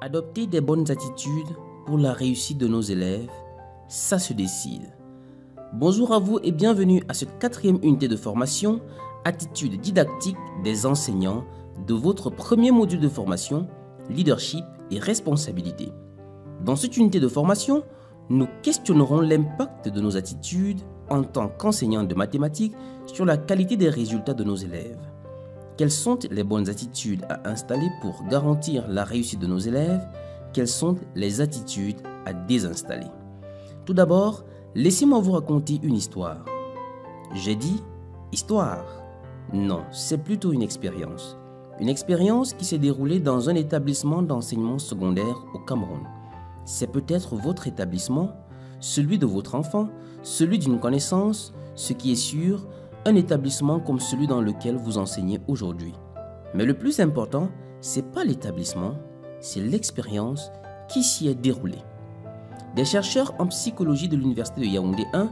Adopter des bonnes attitudes pour la réussite de nos élèves, ça se décide. Bonjour à vous et bienvenue à cette 4e unité de formation, attitude didactique des enseignants de votre premier module de formation, leadership et responsabilité. Dans cette unité de formation, nous questionnerons l'impact de nos attitudes en tant qu'enseignants de mathématiques sur la qualité des résultats de nos élèves. Quelles sont les bonnes attitudes à installer pour garantir la réussite de nos élèves? Quelles sont les attitudes à désinstaller? Tout d'abord, laissez-moi vous raconter une histoire. J'ai dit histoire. Non, c'est plutôt une expérience. Une expérience qui s'est déroulée dans un établissement d'enseignement secondaire au Cameroun. C'est peut-être votre établissement, celui de votre enfant, celui d'une connaissance, ce qui est sûr, un établissement comme celui dans lequel vous enseignez aujourd'hui. Mais le plus important, ce n'est pas l'établissement, c'est l'expérience qui s'y est déroulée. Des chercheurs en psychologie de l'Université de Yaoundé 1,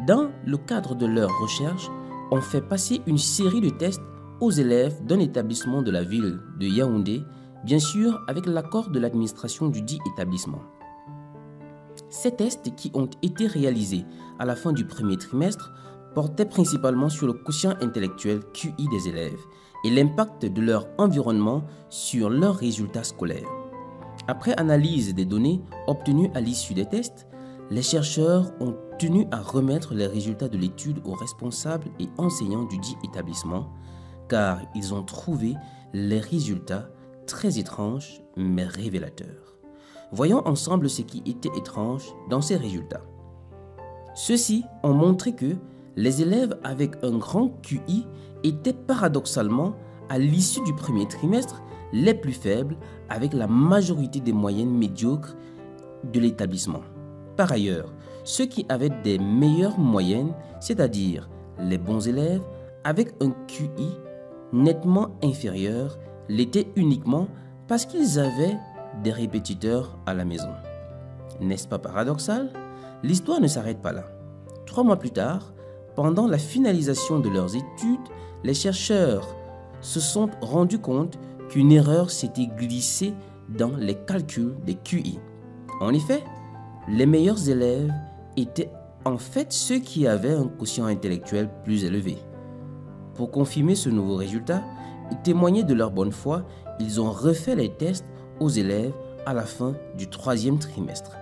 dans le cadre de leurs recherches, ont fait passer une série de tests aux élèves d'un établissement de la ville de Yaoundé, bien sûr avec l'accord de l'administration du dit établissement. Ces tests qui ont été réalisés à la fin du premier trimestre portaient principalement sur le quotient intellectuel QI des élèves et l'impact de leur environnement sur leurs résultats scolaires. Après analyse des données obtenues à l'issue des tests, les chercheurs ont tenu à remettre les résultats de l'étude aux responsables et enseignants du dit établissement, car ils ont trouvé les résultats très étranges mais révélateurs. Voyons ensemble ce qui était étrange dans ces résultats. Ceux-ci ont montré que les élèves avec un grand QI étaient paradoxalement, à l'issue du premier trimestre, les plus faibles avec la majorité des moyennes médiocres de l'établissement. Par ailleurs, ceux qui avaient des meilleures moyennes, c'est-à-dire les bons élèves, avec un QI nettement inférieur, l'étaient uniquement parce qu'ils avaient des répétiteurs à la maison. N'est-ce pas paradoxal? L'histoire ne s'arrête pas là. 3 mois plus tard, pendant la finalisation de leurs études, les chercheurs se sont rendus compte qu'une erreur s'était glissée dans les calculs des QI. En effet, les meilleurs élèves étaient en fait ceux qui avaient un quotient intellectuel plus élevé. Pour confirmer ce nouveau résultat et témoigner de leur bonne foi, ils ont refait les tests aux élèves à la fin du 3e trimestre.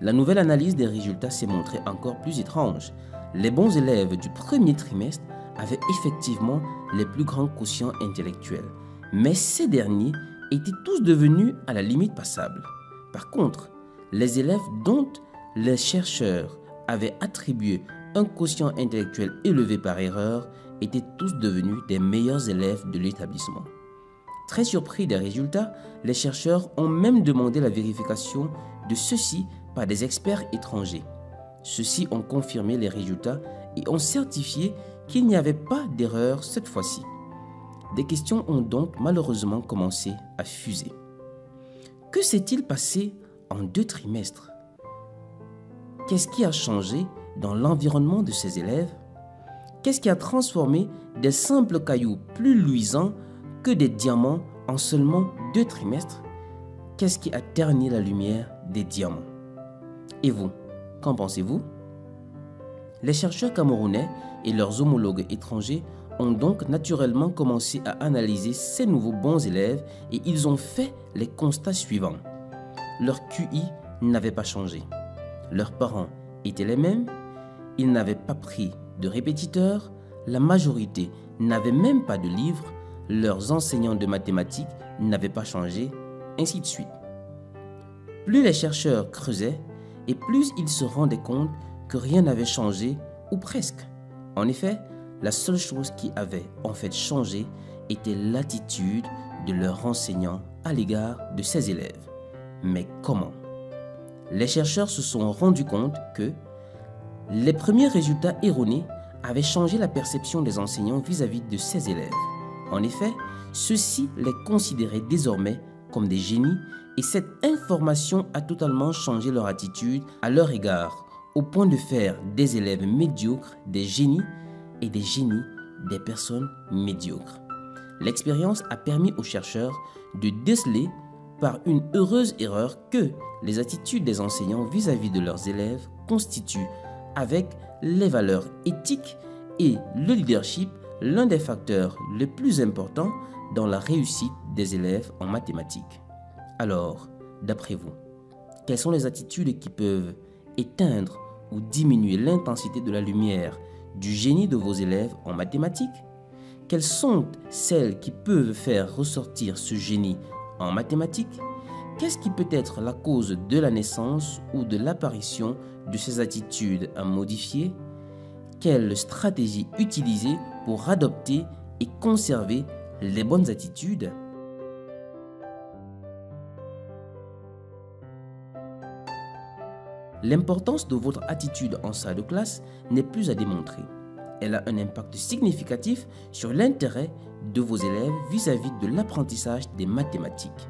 La nouvelle analyse des résultats s'est montrée encore plus étrange. Les bons élèves du premier trimestre avaient effectivement les plus grands quotients intellectuels, mais ces derniers étaient tous devenus à la limite passable. Par contre, les élèves dont les chercheurs avaient attribué un quotient intellectuel élevé par erreur étaient tous devenus des meilleurs élèves de l'établissement. Très surpris des résultats, les chercheurs ont même demandé la vérification de ceux-ci par des experts étrangers. Ceux-ci ont confirmé les résultats et ont certifié qu'il n'y avait pas d'erreur cette fois-ci. Des questions ont donc malheureusement commencé à fuser. Que s'est-il passé en 2 trimestres? Qu'est-ce qui a changé dans l'environnement de ces élèves? Qu'est-ce qui a transformé des simples cailloux plus luisants que des diamants en seulement 2 trimestres? Qu'est-ce qui a terni la lumière des diamants? Et vous, qu'en pensez-vous? Les chercheurs camerounais et leurs homologues étrangers ont donc naturellement commencé à analyser ces nouveaux bons élèves et ils ont fait les constats suivants. Leur QI n'avait pas changé. Leurs parents étaient les mêmes. Ils n'avaient pas pris de répétiteurs. La majorité n'avait même pas de livres. Leurs enseignants de mathématiques n'avaient pas changé, ainsi de suite. Plus les chercheurs creusaient, et plus ils se rendaient compte que rien n'avait changé, ou presque. En effet, la seule chose qui avait en fait changé était l'attitude de leurs enseignants à l'égard de ces élèves. Mais comment? Les chercheurs se sont rendus compte que les premiers résultats erronés avaient changé la perception des enseignants vis-à-vis de ces élèves. En effet, ceux-ci les considéraient désormais comme des génies et cette information a totalement changé leur attitude à leur égard, au point de faire des élèves médiocres des génies et des génies des personnes médiocres. L'expérience a permis aux chercheurs de déceler par une heureuse erreur que les attitudes des enseignants vis-à-vis de leurs élèves constituent, avec les valeurs éthiques et le leadership, l'un des facteurs les plus importants dans la réussite des élèves en mathématiques. Alors, d'après vous, quelles sont les attitudes qui peuvent éteindre ou diminuer l'intensité de la lumière du génie de vos élèves en mathématiques? Quelles sont celles qui peuvent faire ressortir ce génie en mathématiques? Qu'est-ce qui peut être la cause de la naissance ou de l'apparition de ces attitudes à modifier? Quelle stratégie utiliser pour adopter et conserver les bonnes attitudes? L'importance de votre attitude en salle de classe n'est plus à démontrer. Elle a un impact significatif sur l'intérêt de vos élèves vis-à-vis de l'apprentissage des mathématiques.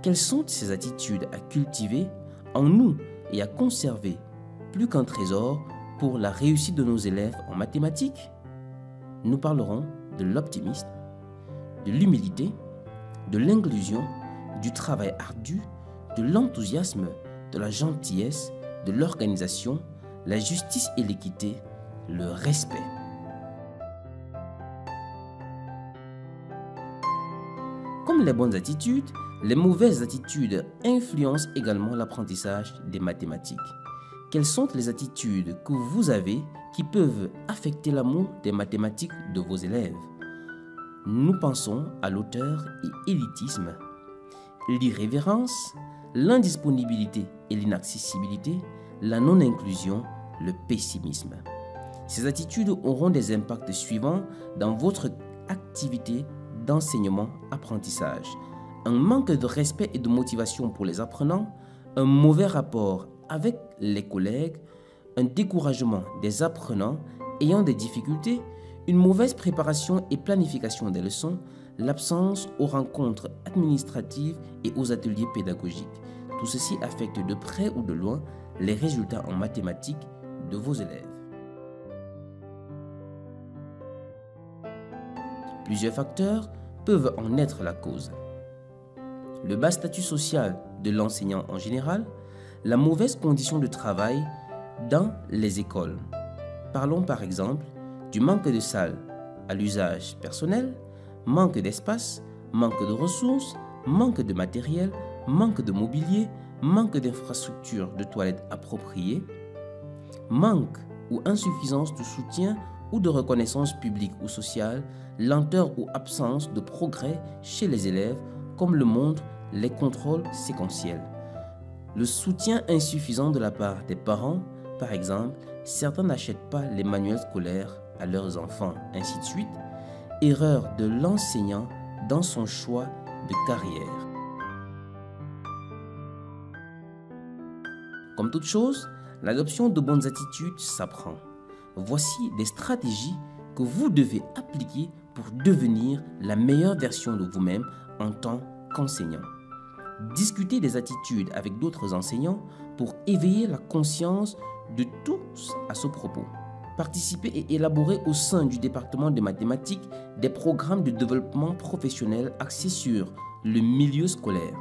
Quelles sont ces attitudes à cultiver en nous et à conserver plus qu'un trésor pour la réussite de nos élèves en mathématiques? Nous parlerons de l'optimisme, de l'humilité, de l'inclusion, du travail ardu, de l'enthousiasme, de la gentillesse, de l'organisation, la justice et l'équité, le respect. Comme les bonnes attitudes, les mauvaises attitudes influencent également l'apprentissage des mathématiques. Quelles sont les attitudes que vous avez qui peuvent affecter l'amour des mathématiques de vos élèves? Nous pensons à l'auteur et élitisme, l'irrévérence, l'indisponibilité et l'inaccessibilité, la non-inclusion, le pessimisme. Ces attitudes auront des impacts suivants dans votre activité d'enseignement-apprentissage. Un manque de respect et de motivation pour les apprenants, un mauvais rapport avec les collègues, un découragement des apprenants ayant des difficultés, une mauvaise préparation et planification des leçons, l'absence aux rencontres administratives et aux ateliers pédagogiques. Tout ceci affecte de près ou de loin les résultats en mathématiques de vos élèves. Plusieurs facteurs peuvent en être la cause. Le bas statut social de l'enseignant en général, la mauvaise condition de travail dans les écoles. Parlons par exemple du manque de salles à l'usage personnel, manque d'espace, manque de ressources, manque de matériel, manque de mobilier, manque d'infrastructures de toilettes appropriées, manque ou insuffisance de soutien ou de reconnaissance publique ou sociale, lenteur ou absence de progrès chez les élèves, comme le montrent les contrôles séquentiels. Le soutien insuffisant de la part des parents, par exemple, certains n'achètent pas les manuels scolaires à leurs enfants, ainsi de suite. Erreur de l'enseignant dans son choix de carrière. Comme toute chose, l'adoption de bonnes attitudes s'apprend. Voici des stratégies que vous devez appliquer pour devenir la meilleure version de vous-même en tant qu'enseignant. Discutez des attitudes avec d'autres enseignants pour éveiller la conscience de tous à ce propos. Participez et élaborez au sein du département de mathématiques des programmes de développement professionnel axés sur le milieu scolaire.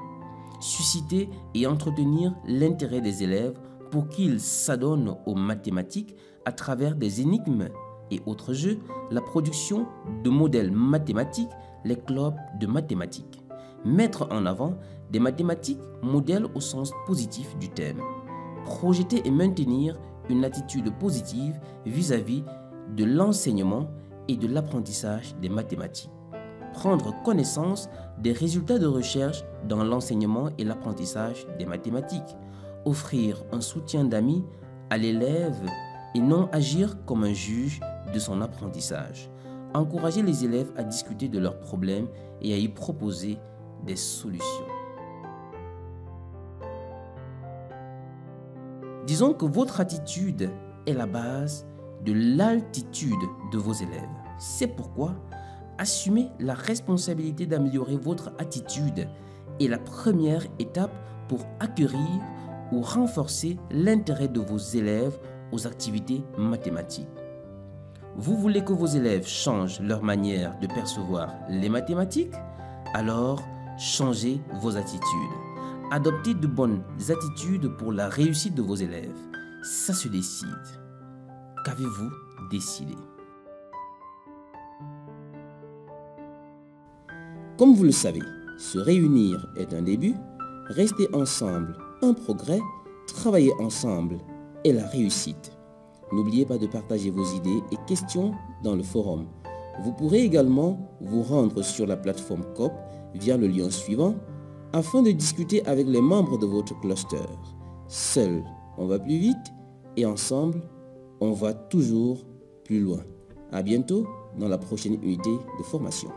Susciter et entretenir l'intérêt des élèves pour qu'ils s'adonnent aux mathématiques à travers des énigmes et autres jeux, la production de modèles mathématiques, les clubs de mathématiques. Mettre en avant des mathématiques modèles au sens positif du terme. Projeter et maintenir une attitude positive vis-à-vis de l'enseignement et de l'apprentissage des mathématiques. Prendre connaissance des résultats de recherche dans l'enseignement et l'apprentissage des mathématiques. Offrir un soutien d'amis à l'élève et non agir comme un juge de son apprentissage. Encourager les élèves à discuter de leurs problèmes et à y proposer des solutions. Disons que votre attitude est la base de l'altitude de vos élèves. C'est pourquoi assumer la responsabilité d'améliorer votre attitude est la première étape pour acquérir ou renforcer l'intérêt de vos élèves aux activités mathématiques. Vous voulez que vos élèves changent leur manière de percevoir les mathématiques? Alors, changez vos attitudes. Adoptez de bonnes attitudes pour la réussite de vos élèves. Ça se décide. Qu'avez-vous décidé? Comme vous le savez, se réunir est un début, rester ensemble un progrès, travailler ensemble est la réussite. N'oubliez pas de partager vos idées et questions dans le forum. Vous pourrez également vous rendre sur la plateforme COP via le lien suivant afin de discuter avec les membres de votre cluster. Seul, on va plus vite et ensemble, on va toujours plus loin. À bientôt dans la prochaine unité de formation.